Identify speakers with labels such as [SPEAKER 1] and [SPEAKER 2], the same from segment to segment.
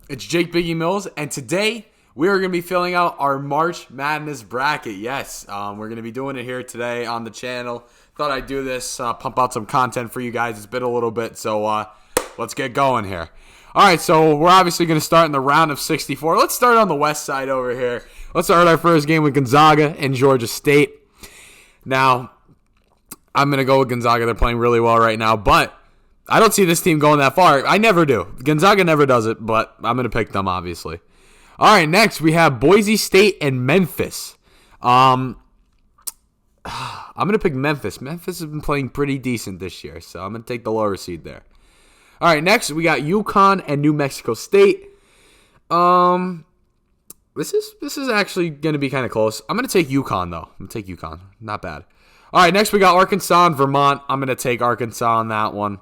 [SPEAKER 1] It's Jake Biggie Mills, and today we are going to be filling out our March Madness bracket. Yes, we're going to be doing it here today on the channel. Thought I'd do this, pump out some content for you guys. It's been a little bit, so let's get going here. All right, so we're obviously going to start in the round of 64. Let's start on the west side over here. Let's start our first game with Gonzaga and Georgia State. Now, I'm going to go with Gonzaga. They're playing really well right now, but I don't see this team going that far. I never do. Gonzaga never does it, but I'm going to pick them, obviously. All right, next we have Boise State and Memphis. I'm going to pick Memphis. Memphis has been playing pretty decent this year, so I'm going to take the lower seed there. All right, next we got UConn and New Mexico State. This is actually going to be kind of close. I'm going to take UConn, though. I'm going to take UConn. Not bad. All right, next we got Arkansas and Vermont. I'm going to take Arkansas on that one.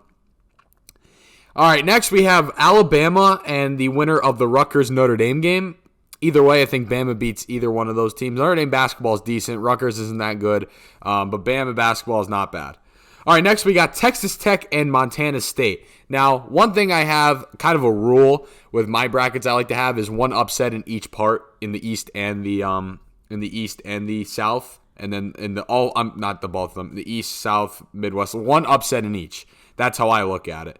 [SPEAKER 1] All right, next we have Alabama and the winner of the Rutgers-Notre Dame game. Either way, I think Bama beats either one of those teams. Notre Dame basketball is decent. Rutgers isn't that good, but Bama basketball is not bad. All right, next we got Texas Tech and Montana State. Now, one thing I have, kind of a rule with my brackets I like to have, is one upset in each part in the East and the South, and then in not the both of them, the East, South, Midwest, one upset in each. That's how I look at it.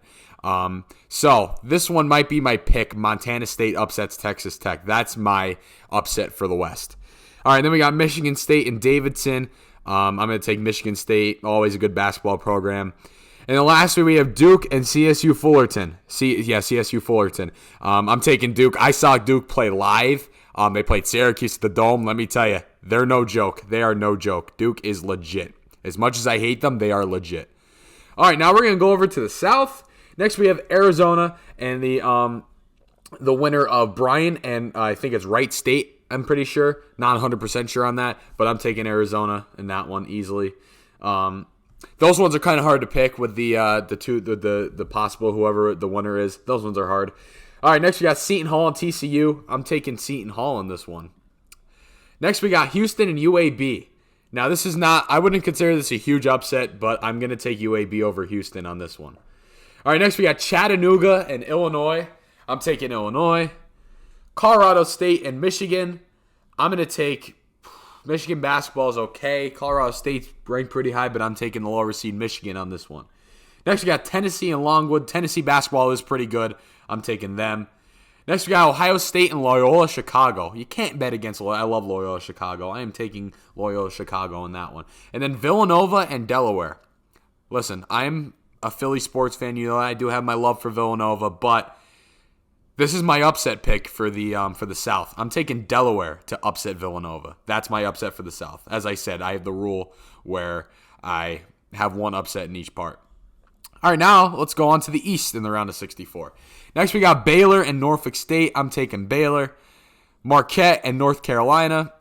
[SPEAKER 1] So this one might be my pick. Montana State upsets Texas Tech. That's my upset for the West. All right, then we got Michigan State and Davidson. I'm going to take Michigan State. Always a good basketball program. And then lastly, we have Duke and CSU Fullerton. CSU Fullerton. I'm taking Duke. I saw Duke play live. They played Syracuse at the Dome. Let me tell you, they're no joke. They are no joke. Duke is legit. As much as I hate them, they are legit. All right, now we're going to go over to the South. Next, we have Arizona and the winner of Bryan and I think it's Wright State. I'm pretty sure, not 100% sure on that, but I'm taking Arizona in that one easily. Those ones are kind of hard to pick with the possible whoever the winner is. Those ones are hard. All right, next we got Seton Hall and TCU. I'm taking Seton Hall in this one. Next, we got Houston and UAB. Now, this is not, I wouldn't consider this a huge upset, but I'm going to take UAB over Houston on this one. All right, next we got Chattanooga and Illinois. I'm taking Illinois. Colorado State and Michigan. I'm going to take Michigan basketball is okay. Colorado State's ranked pretty high, but I'm taking the lower seed Michigan on this one. Next we got Tennessee and Longwood. Tennessee basketball is pretty good. I'm taking them. Next we got Ohio State and Loyola Chicago. You can't bet against Loyola. I love Loyola Chicago. I am taking Loyola Chicago in that one. And then Villanova and Delaware. Listen, I'm a Philly sports fan. You know I do have my love for Villanova, but this is my upset pick for the South. I'm taking Delaware to upset Villanova. That's my upset for the South. As I said, I have the rule where I have one upset in each part. All right, now let's go on to the East in the round of 64. Next, we got Baylor and Norfolk State. I'm taking Baylor. Marquette and North Carolina.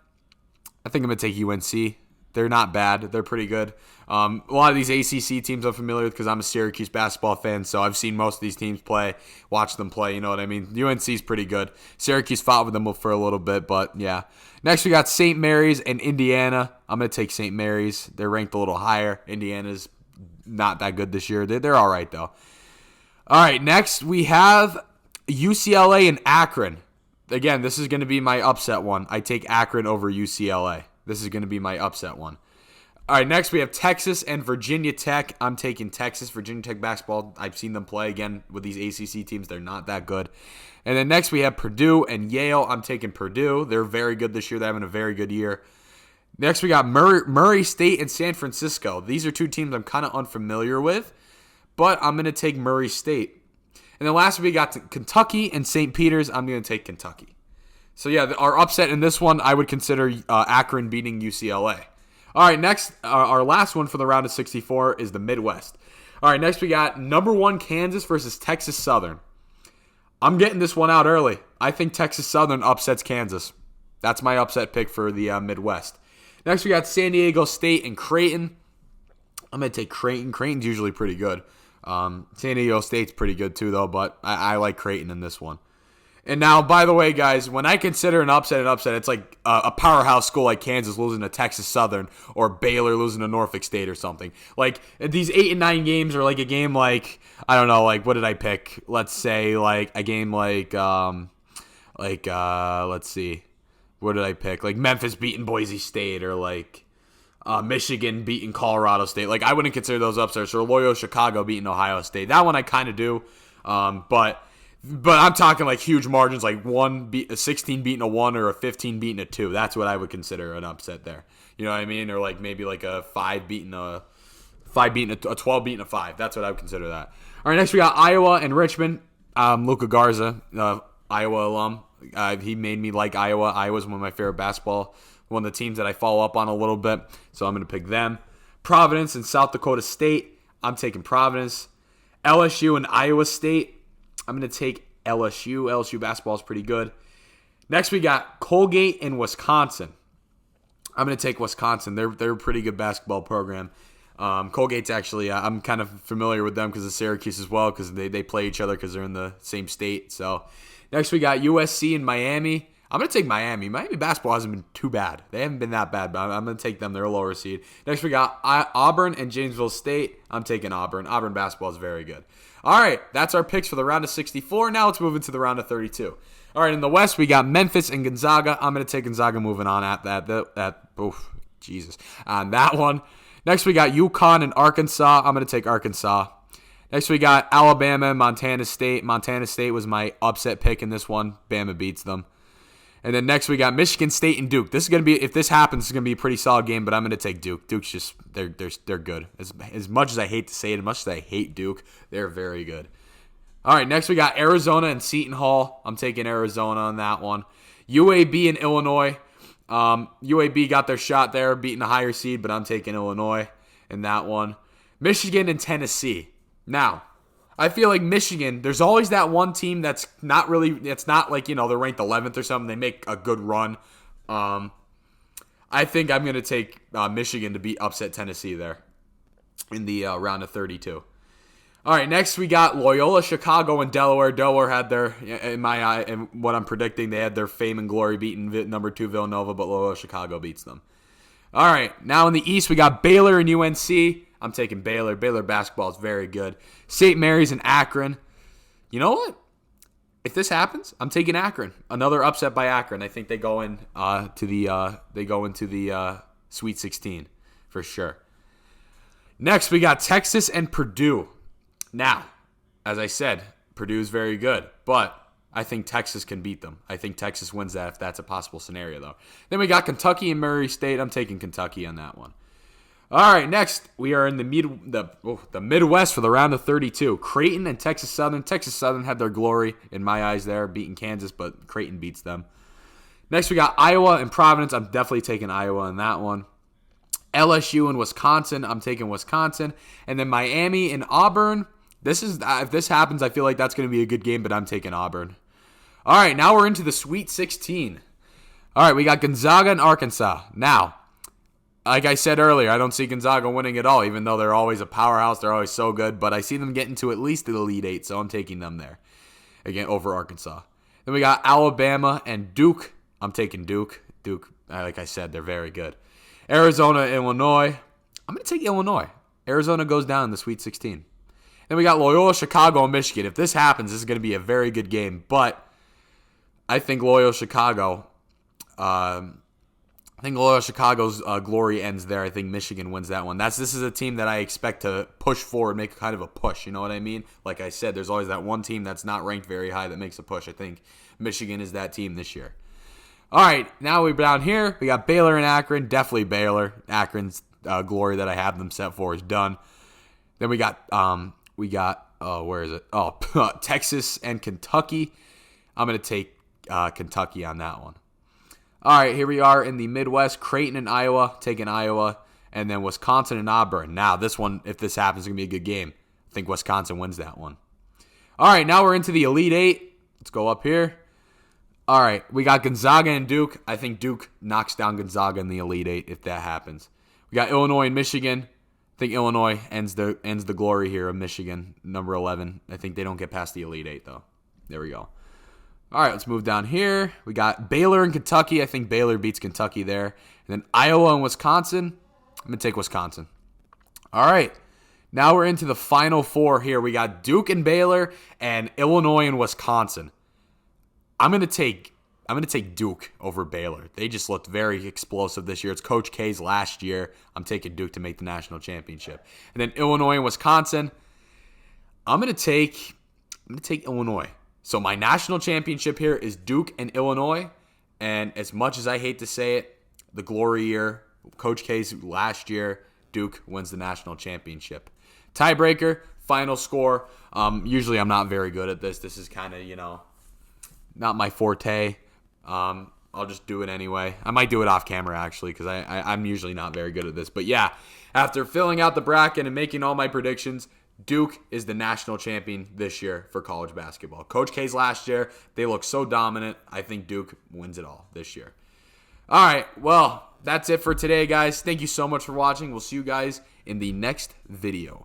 [SPEAKER 1] I think I'm going to take UNC. They're not bad. They're pretty good. A lot of these ACC teams I'm familiar with because I'm a Syracuse basketball fan, so I've seen most of these teams play, watched them play, you know what I mean? UNC's pretty good. Syracuse fought with them for a little bit, but yeah. Next, we got St. Mary's and Indiana. I'm going to take St. Mary's. They're ranked a little higher. Indiana's not that good this year. They're all right, though. All right, next we have UCLA and Akron. Again, this is going to be my upset one. I take Akron over UCLA. This is going to be my upset one. All right, next we have Texas and Virginia Tech. I'm taking Texas. Virginia Tech basketball, I've seen them play again with these ACC teams. They're not that good. And then next we have Purdue and Yale. I'm taking Purdue. They're very good this year. They're having a very good year. Next we got Murray State and San Francisco. These are two teams I'm kind of unfamiliar with, but I'm going to take Murray State. And then last we got Kentucky and St. Peter's. I'm going to take Kentucky. So yeah, our upset in this one, I would consider Akron beating UCLA. All right, next, our last one for the round of 64 is the Midwest. All right, next we got number 1 Kansas versus Texas Southern. I'm getting this one out early. I think Texas Southern upsets Kansas. That's my upset pick for the Midwest. Next we got San Diego State and Creighton. I'm going to take Creighton. Creighton's usually pretty good. San Diego State's pretty good too, though, but I like Creighton in this one. And now, by the way, guys, when I consider an upset, it's like a powerhouse school like Kansas losing to Texas Southern or Baylor losing to Norfolk State or something. Like, these 8 and 9 games are like a game like, I don't know, like, what did I pick? Let's say, like, a game let's see. What did I pick? Like, Memphis beating Boise State or, like, Michigan beating Colorado State. Like, I wouldn't consider those upsets. Or Loyola Chicago beating Ohio State. That one I kind of do. But I'm talking like huge margins, like a 16 beating a 1 or a 15 beating a 2. That's what I would consider an upset there. You know what I mean? Or like maybe like a 5 beating a 12 beating a 5. That's what I would consider that. All right, next we got Iowa and Richmond. Luka Garza, Iowa alum. He made me like Iowa. Iowa's one of my favorite basketball, one of the teams that I follow up on a little bit. So I'm going to pick them. Providence and South Dakota State. I'm taking Providence. LSU and Iowa State. I'm going to take LSU. LSU basketball is pretty good. Next, we got Colgate and Wisconsin. I'm going to take Wisconsin. They're a pretty good basketball program. Colgate's actually, I'm kind of familiar with them because of Syracuse as well, because they play each other because they're in the same state. So next, we got USC and Miami. I'm going to take Miami. Miami basketball hasn't been too bad. They haven't been that bad, but I'm going to take them. They're a lower seed. Next, we got Auburn and Janesville State. I'm taking Auburn. Auburn basketball is very good. All right, that's our picks for the round of 64. Now let's move into the round of 32. All right, in the West, we got Memphis and Gonzaga. I'm going to take Gonzaga moving on at that. Jesus. On that one. Next, we got UConn and Arkansas. I'm going to take Arkansas. Next, we got Alabama and Montana State. Montana State was my upset pick in this one. Bama beats them. And then next we got Michigan State and Duke. This is gonna be, if this happens, it's gonna be a pretty solid game. But I'm gonna take Duke. Duke's just they're good. As much as I hate to say it, as much as I hate Duke, they're very good. All right, next we got Arizona and Seton Hall. I'm taking Arizona on that one. UAB and Illinois. UAB got their shot there, beating a higher seed, but I'm taking Illinois in that one. Michigan and Tennessee. Now, I feel like Michigan, there's always that one team that's not really, it's not like, they're ranked 11th or something. They make a good run. I think I'm going to take Michigan to beat upset Tennessee there in the round of 32. All right, next we got Loyola, Chicago, and Delaware. Delaware had their, in my eye, and what I'm predicting, they had their fame and glory beating number 2 Villanova, but Loyola, Chicago beats them. All right, now in the East, we got Baylor and UNC. I'm taking Baylor. Baylor basketball is very good. St. Mary's and Akron. You know what? If this happens, I'm taking Akron. Another upset by Akron. I think they go into the Sweet 16 for sure. Next, we got Texas and Purdue. Now, as I said, Purdue is very good, but I think Texas can beat them. I think Texas wins that if that's a possible scenario, though. Then we got Kentucky and Murray State. I'm taking Kentucky on that one. All right, next we are in the Midwest for the round of 32. Creighton and Texas Southern. Texas Southern had their glory in my eyes there, beating Kansas, but Creighton beats them. Next we got Iowa and Providence. I'm definitely taking Iowa in that one. LSU and Wisconsin. I'm taking Wisconsin. And then Miami and Auburn. If this happens, I feel like that's going to be a good game, but I'm taking Auburn. All right, now we're into the Sweet 16. All right, we got Gonzaga and Arkansas. Now, like I said earlier, I don't see Gonzaga winning at all, even though they're always a powerhouse. They're always so good, but I see them getting to at least the Elite Eight, so I'm taking them there, again, over Arkansas. Then we got Alabama and Duke. I'm taking Duke. Duke, like I said, they're very good. Arizona, Illinois. I'm going to take Illinois. Arizona goes down in the Sweet 16. Then we got Loyola, Chicago, and Michigan. If this happens, this is going to be a very good game, but I think Loyola, Chicago... I think Loyola Chicago's glory ends there. I think Michigan wins that one. This is a team that I expect to push forward, make kind of a push. You know what I mean? Like I said, there's always that one team that's not ranked very high that makes a push. I think Michigan is that team this year. All right, now we're down here. We got Baylor and Akron. Definitely Baylor. Akron's glory that I have them set for is done. Then we got where is it? Oh, Texas and Kentucky. I'm going to take Kentucky on that one. All right, here we are in the Midwest. Creighton and Iowa, taking Iowa, and then Wisconsin and Auburn. Now, this one, if this happens, is going to be a good game. I think Wisconsin wins that one. All right, now we're into the Elite Eight. Let's go up here. All right, we got Gonzaga and Duke. I think Duke knocks down Gonzaga in the Elite Eight if that happens. We got Illinois and Michigan. I think Illinois ends the glory here of Michigan, number 11. I think they don't get past the Elite Eight, though. There we go. All right, let's move down here. We got Baylor and Kentucky. I think Baylor beats Kentucky there. And then Iowa and Wisconsin. I'm going to take Wisconsin. All right, now we're into the Final Four here. We got Duke and Baylor and Illinois and Wisconsin. I'm going to take Duke over Baylor. They just looked very explosive this year. It's Coach K's last year. I'm taking Duke to make the national championship. And then Illinois and Wisconsin. I'm going to take Illinois. So my national championship here is Duke and Illinois. And as much as I hate to say it, the glory year, Coach K's last year, Duke wins the national championship. Tiebreaker, final score. Usually I'm not very good at this. This is kind of, not my forte. I'll just do it anyway. I might do it off camera, actually, because I'm usually not very good at this. But yeah, after filling out the bracket and making all my predictions, Duke is the national champion this year for college basketball. Coach K's last year, they look so dominant. I think Duke wins it all this year. All right, well, that's it for today, guys. Thank you so much for watching. We'll see you guys in the next video.